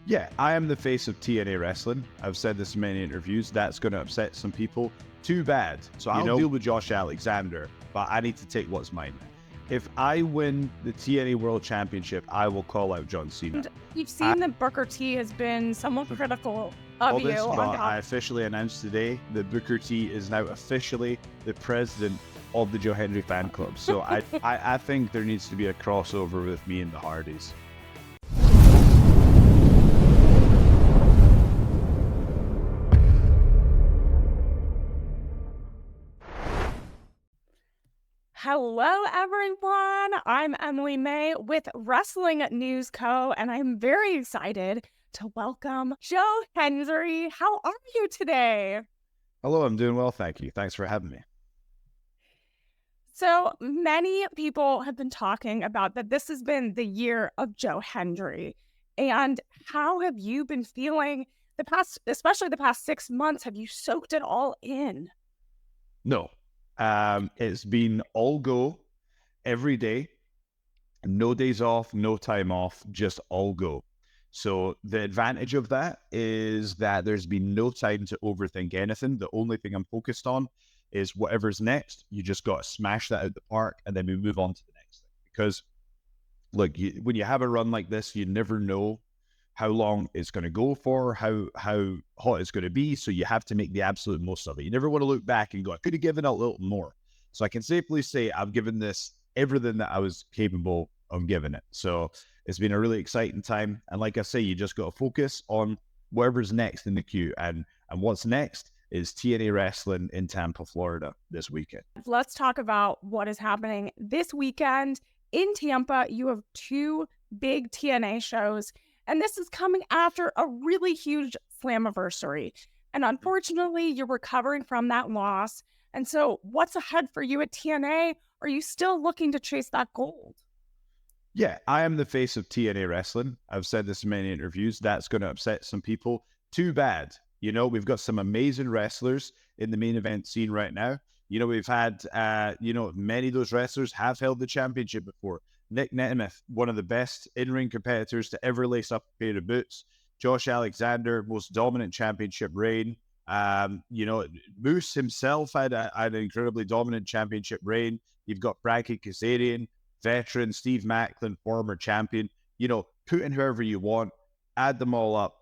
Yeah, I am the face of TNA wrestling. I've said this in many interviews. That's going to upset some people. Too bad. So I'll deal with Josh Alexander, but I need to take what's mine. If I win the TNA World Championship, I will call out John Cena. And you've seen that Booker T has been somewhat critical of you. I officially announced today that Booker T is now officially the president of the Joe Hendry fan club. So I think there needs to be a crossover with me and the Hardys. Hello, everyone. I'm Emily May with Wrestling News Co., and I'm very excited to welcome Joe Hendry. How are you today? Hello, I'm doing well, thank you. Thanks for having me. So many people have been talking about that this has been the year of Joe Hendry. And how have you been feeling especially the past 6 months? Have you soaked it all in? No. It's been all go every day, no days off, no time off, just all go. So the advantage of that is that there's been no time to overthink anything. The only thing I'm focused on is whatever's next. You just got to smash that out the park, and then we move on to the next thing. Because look, when you have a run like this, you never know how long it's going to go for, how hot it's going to be. So you have to make the absolute most of it. You never want to look back and go, I could have given a little more. So I can safely say I've given this everything that I was capable of giving it. So it's been a really exciting time. And like I say, you just got to focus on whatever's next in the queue. And what's next is TNA Wrestling in Tampa, Florida this weekend. Let's talk about what is happening this weekend. In Tampa, you have 2 big TNA shows. And this is coming after a really huge Slammiversary. And unfortunately, you're recovering from that loss. And so what's ahead for you at TNA? Are you still looking to chase that gold? Yeah, I am the face of TNA wrestling. I've said this in many interviews. That's going to upset some people. Too bad. You know, we've got some amazing wrestlers in the main event scene right now. You know, we've had, many of those wrestlers have held the championship before. Nick Nemeth, one of the best in-ring competitors to ever lace up a pair of boots. Josh Alexander, most dominant championship reign. Moose himself had an incredibly dominant championship reign. You've got Frankie Kazarian, veteran, Steve Macklin, former champion. You know, put in whoever you want, add them all up.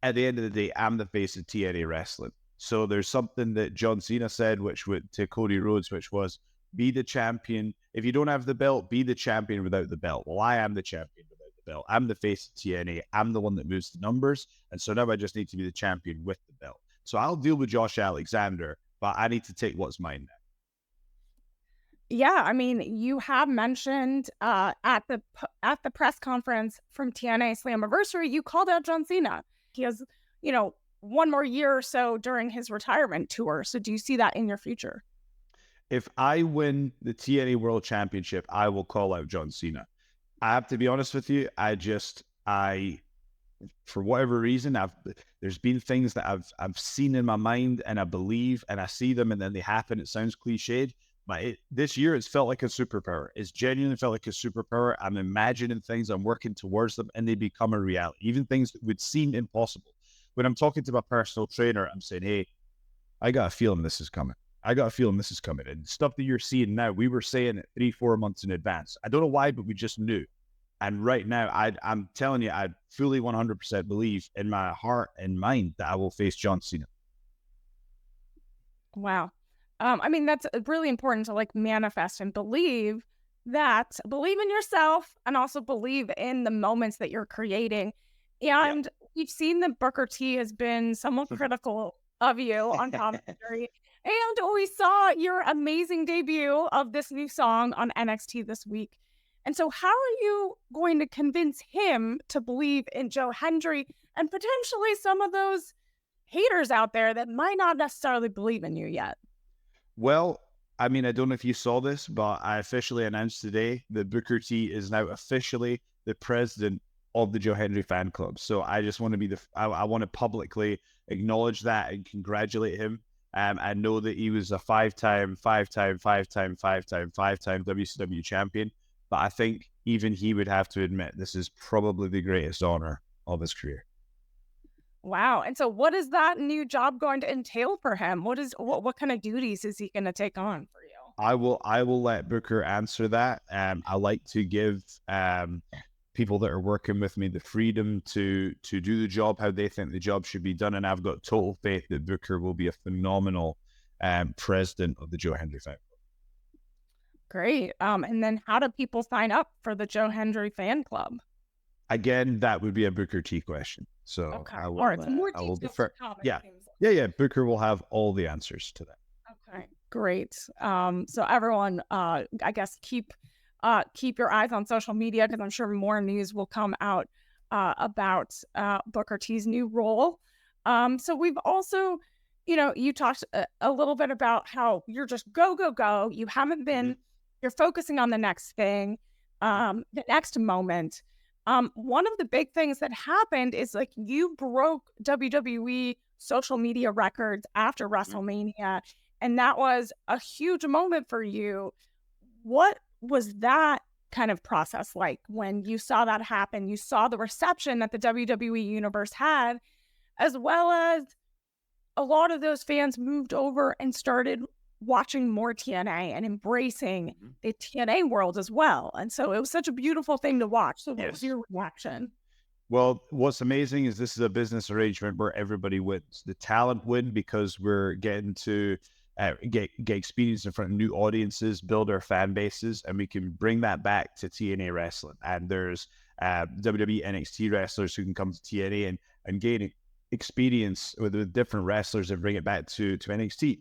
At the end of the day, I'm the face of TNA wrestling. So there's something that John Cena said, to Cody Rhodes, which was, be the champion. If you don't have the belt, be the champion without the belt. Well, I am the champion without the belt. I'm the face of TNA. I'm the one that moves the numbers. And so now I just need to be the champion with the belt. So I'll deal with Josh Alexander, but I need to take what's mine now. Yeah, I mean, you have mentioned at the press conference from TNA Slammiversary, you called out John Cena. He has, one more year or so during his retirement tour. So do you see that in your future? If I win the TNA World Championship, I will call out John Cena. I have to be honest with you. For whatever reason, there's been things that I've seen in my mind and I believe and I see them and then they happen. It sounds cliched, but this year it's felt like a superpower. It's genuinely felt like a superpower. I'm imagining things, I'm working towards them, and they become a reality. Even things that would seem impossible. When I'm talking to my personal trainer, I'm saying, hey, I got a feeling this is coming. And stuff that you're seeing now, we were saying it 3-4 months in advance. I don't know why, but we just knew. And right now, I'm telling you, I fully 100% believe in my heart and mind that I will face John Cena. Wow. That's really important to manifest and believe in yourself and also believe in the moments that you're creating. And We've seen that Booker T has been somewhat critical of you on commentary. And we saw your amazing debut of this new song on NXT this week. And so how are you going to convince him to believe in Joe Hendry and potentially some of those haters out there that might not necessarily believe in you yet? Well, I don't know if you saw this, but I officially announced today that Booker T is now officially the president of the Joe Hendry fan club. So I just want to I want to publicly acknowledge that and congratulate him. I know that he was a five-time WCW champion, but I think even he would have to admit this is probably the greatest honor of his career. Wow. And so what is that new job going to entail for him? What kind of duties is he going to take on for you? I will let Booker answer that. I like to give people that are working with me the freedom to do the job how they think the job should be done, and I've got total faith that Booker will be a phenomenal president of the Joe Hendry fan. Great. And then how do people sign up for the Joe Hendry fan club? Again, that would be a Booker T question. So Okay. I will, All right. So more I will details defer. to come, it Yeah, seems like. yeah. Booker will have all the answers to that. Okay, great. So everyone, I guess keep your eyes on social media, because I'm sure more news will come out about Booker T's new role. So we've also, you talked a little bit about how you're just go, go, go. You haven't been, you're focusing on the next thing, the next moment. One of the big things that happened is like you broke WWE social media records after WrestleMania. And that was a huge moment for you. What was that kind of process like when you saw that happen? You saw the reception that the WWE universe had, as well as a lot of those fans moved over and started watching more TNA and embracing the TNA world as well. And so it was such a beautiful thing to watch. So what was your reaction? Well, what's amazing is this is a business arrangement where everybody wins. The talent win because we're getting to get experience in front of new audiences, build our fan bases, and we can bring that back to TNA wrestling. And there's WWE NXT wrestlers who can come to TNA and gain experience with different wrestlers and bring it back to NXT.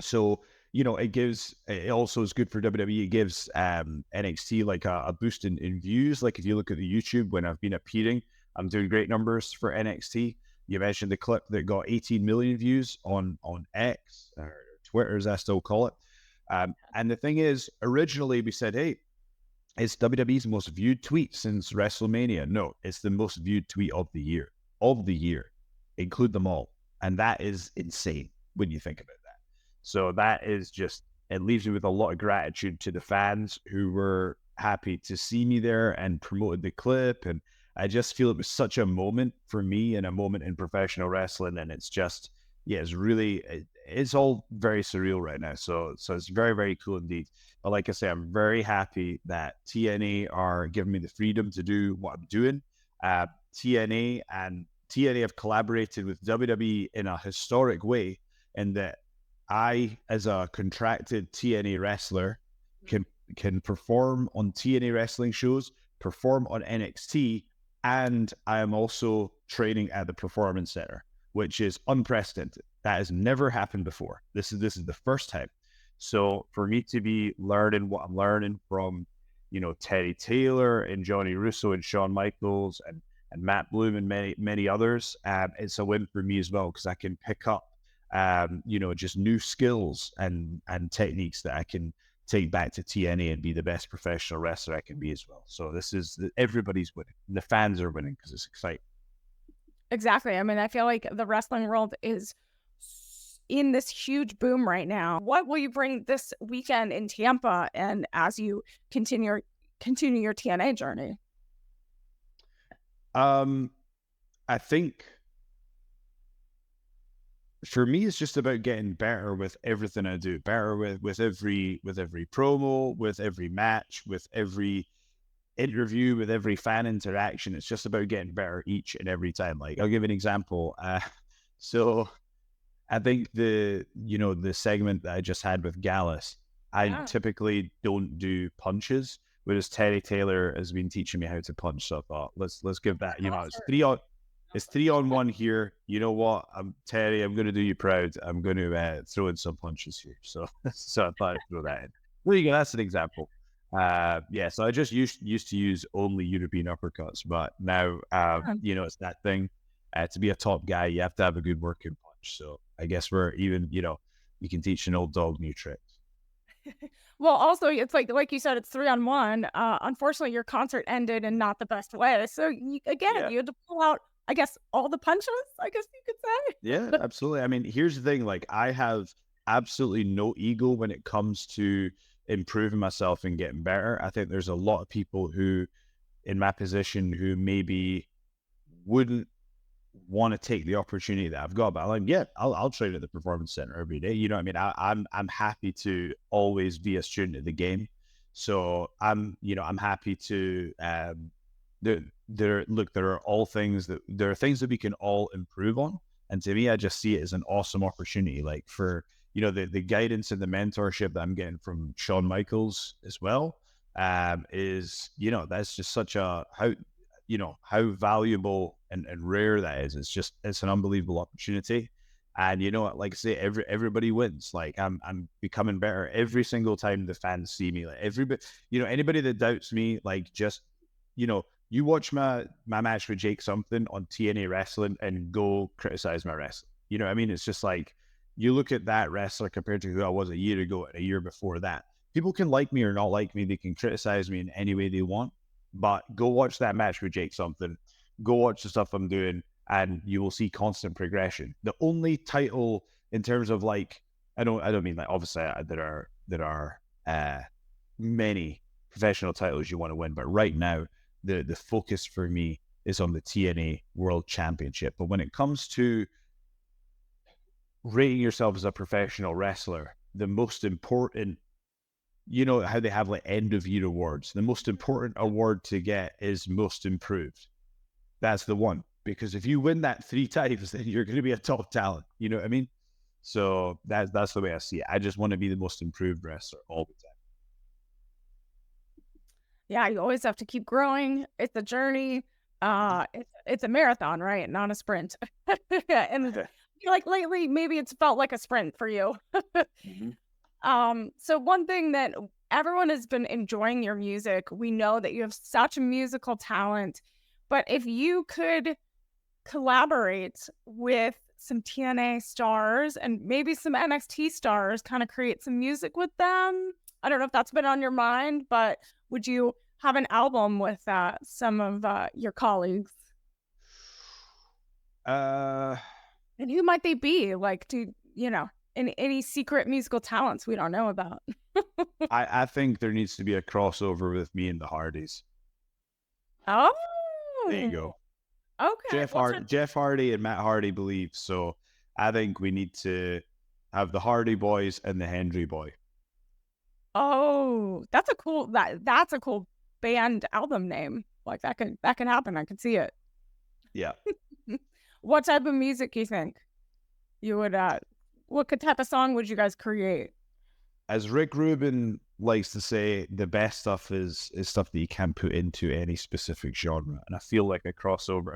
So, it also is good for WWE. It gives NXT like a boost in views. Like if you look at the YouTube, when I've been appearing, I'm doing great numbers for NXT. You mentioned the clip that got 18 million views on X, or Twitter as I still call it. And the thing is, originally we said, hey, it's WWE's most viewed tweet since WrestleMania. No, it's the most viewed tweet of the year. Include them all. And that is insane when you think about it. So that is just, it leaves me with a lot of gratitude to the fans who were happy to see me there and promoted the clip. And I just feel it was such a moment for me and a moment in professional wrestling. And it's just, it's all very surreal right now. So it's very, very cool indeed. But like I say, I'm very happy that TNA are giving me the freedom to do what I'm doing. TNA have collaborated with WWE in a historic way, in that I, as a contracted TNA wrestler, can perform on TNA wrestling shows, perform on NXT, and I am also training at the Performance Center, which is unprecedented. That has never happened before. This is the first time. So for me to be learning what I'm learning from, Terry Taylor and Johnny Russo and Shawn Michaels and Matt Bloom and many others, it's a win for me as well, because I can pick up just new skills and techniques that I can take back to TNA and be the best professional wrestler I can be as well. So everybody's winning. The fans are winning because it's exciting. Exactly. I mean, I feel like the wrestling world is in this huge boom right now. What will you bring this weekend in Tampa, and as you continue your TNA journey? I think for me, it's just about getting better with everything I do. Better with every promo, with every match, with every interview, with every fan interaction. It's just about getting better each and every time. Like, I'll give an example. So I think the segment that I just had with Gallus, I typically don't do punches, whereas Terry Taylor has been teaching me how to punch. So I thought, let's give that. It's 3-on-1 here. You know what? Terry, I'm going to do you proud. I'm going to throw in some punches here. So I thought I'd throw that in. There you go. That's an example. So I just used to use only European uppercuts, but now, it's that thing. To be a top guy, you have to have a good working punch. So I guess we're even, you can teach an old dog new tricks. Well, also, it's like you said, it's 3-on-1. Unfortunately, your concert ended in not the best way. So you had to pull out, I guess, all the punches, I guess you could say. Yeah, absolutely. I mean, here's the thing. Like, I have absolutely no ego when it comes to improving myself and getting better. I think there's a lot of people who, in my position, who maybe wouldn't want to take the opportunity that I've got. But I'm like, yeah, I'll train at the Performance Center every day. You know what I mean? I'm happy to always be a student of the game. So I'm happy to there are all things there are things that we can all improve on. And to me, I just see it as an awesome opportunity, like for, the guidance and the mentorship that I'm getting from Shawn Michaels as well, is, that's just such how valuable and rare that is. It's an unbelievable opportunity. And like I say, everybody wins. Like I'm becoming better every single time the fans see me. Like everybody, anybody that doubts me, like just, you watch my match with Jake something on TNA Wrestling and go criticize my wrestling. You know what I mean? It's just like, you look at that wrestler compared to who I was a year ago and a year before that. People can like me or not like me. They can criticize me in any way they want. But go watch that match with Jake something. Go watch the stuff I'm doing, and you will see constant progression. The only title in terms of like, I don't mean like, obviously there are many professional titles you want to win, but right now the focus for me is on the TNA World Championship. But when it comes to rating yourself as a professional wrestler, the most important, how they have like end of year awards, the most important award to get is most improved. That's the one, because if you win that 3 times, then you're going to be a top talent. You know what I mean? So that's the way I see it. I just want to be the most improved wrestler all the time. Yeah, you always have to keep growing. It's a journey. It's a marathon, right? Not a sprint. And like lately, maybe it's felt like a sprint for you. So one thing that everyone has been enjoying your music. We know that you have such a musical talent, but if you could collaborate with some TNA stars and maybe some NXT stars, kind of create some music with them. I don't know if that's been on your mind, but would you have an album with some of your colleagues? And who might they be? Like, any secret musical talents we don't know about? I think there needs to be a crossover with me and the Hardys. Oh, there you go. Okay. Jeff Hardy and Matt Hardy believe so. I think we need to have the Hardy Boys and the Hendry Boy. Oh, that's a cool band album name. Like that can happen. I can see it. Yeah. What type of music do you think you would what type of song would you guys create? As Rick Rubin likes to say, the best stuff is stuff that you can't put into any specific genre. And I feel like a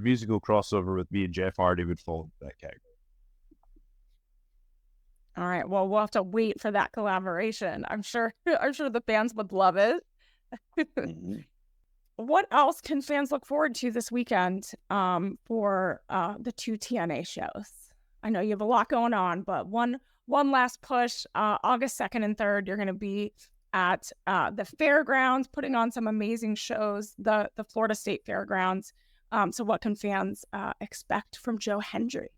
musical crossover with me and Jeff Hardy would fall into that category. All right. Well, we'll have to wait for that collaboration. I'm sure the fans would love it. What else can fans look forward to this weekend for the 2 TNA shows? I know you have a lot going on, but one last push, August 2nd and 3rd, you're going to be at the fairgrounds, putting on some amazing shows, the Florida State Fairgrounds. So what can fans expect from Joe Hendry?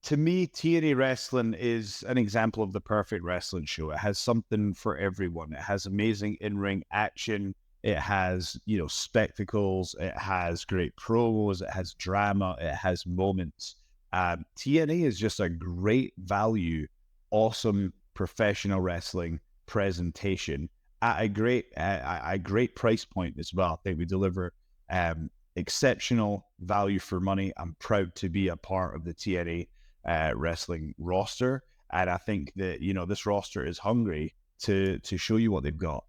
To me, TNA Wrestling is an example of the perfect wrestling show. It has something for everyone. It has amazing in-ring action. It has, spectacles. It has great promos. It has drama. It has moments. TNA is just a great value, awesome professional wrestling presentation at a great price point as well. I think we deliver exceptional value for money. I'm proud to be a part of the TNA wrestling roster, and I think that this roster is hungry to show you what they've got.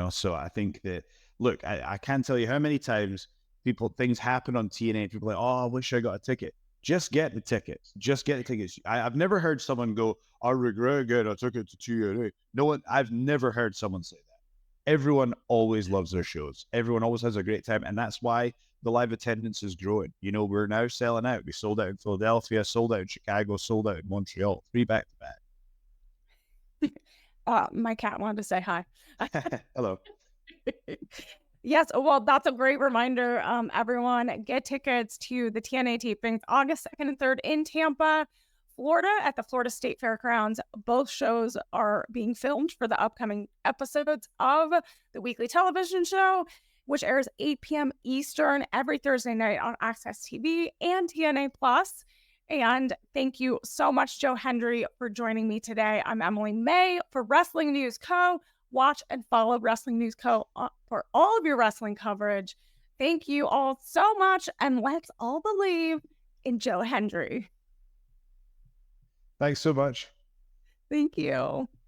So I think that, look, I can't tell you how many times things happen on TNA. People are like, oh, I wish I got a ticket. Just get the tickets. I've never heard someone go, I regret it, I took it to TNA. No one, I've never heard someone say that. Everyone always loves their shows. Everyone always has a great time. And that's why the live attendance is growing. We're now selling out. We sold out in Philadelphia, sold out in Chicago, sold out in Montreal, 3 back-to-back. My cat wanted to say hi. Hello. Yes, well, that's a great reminder. Everyone, get tickets to the TNA tapings August 2nd and 3rd in Tampa, Florida at the Florida State Fairgrounds. Both shows are being filmed for the upcoming episodes of the weekly television show. which airs 8 p.m. Eastern every Thursday night on Access TV and TNA Plus. And thank you so much, Joe Hendry, for joining me today. I'm Emily May for Wrestling News Co. Watch and follow Wrestling News Co. for all of your wrestling coverage. Thank you all so much, and let's all believe in Joe Hendry. Thanks so much. Thank you.